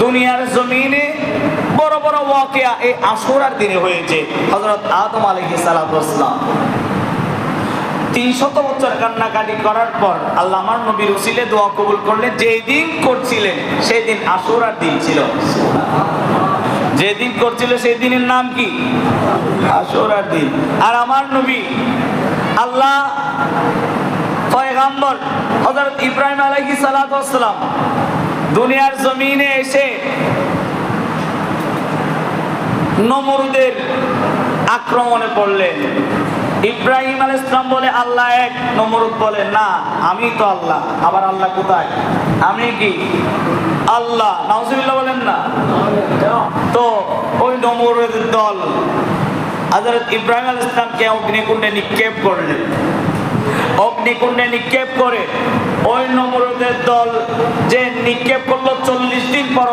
দুনিয়ার জমিনে বড় বড় ওয়াকিয়া এই আশুরার দিনে হয়েছে। হযরত আদম আলাইহিস সালাতু ওয়াস সালাম 300 বছর কান্নাকাটি করার পর আল্লাহ আমার নবীর উসিলে দোয়া কবুল করলেন। যেই দিন করছিলেন সেই দিন আশুরার দিন ছিল। যেদিন করছিল সেই দিনের নাম কি? আশুরার দিন। আর আমার নবী আল্লাহ পয়গম্বর হযরত ইব্রাহিম আলাইহিস সালাতু ওয়াস সালাম দুনিয়ার জমিনে এসে নমরুদের আক্রমণে পড়লেন। ইব্রাহিম আলাইহিস সালাম বলে আল্লাহ এক, নমরুদ বলে না আমি তো আল্লাহ। আবার আল্লাহ কোথায়? আমি কি আল্লাহ? নাউজুবিল্লাহ বলেন না। তো ওই নমরুদের দল হযরত ইব্রাহিম আলাইহিস সালামকে অগ্নিকুণ্ডে নিক্ষেপ করলেন। অগ্নিকুণ্ডে নিক্ষেপ করে ওই নমরুদের দল যে নিক্ষেপ করলো 40 দিন পর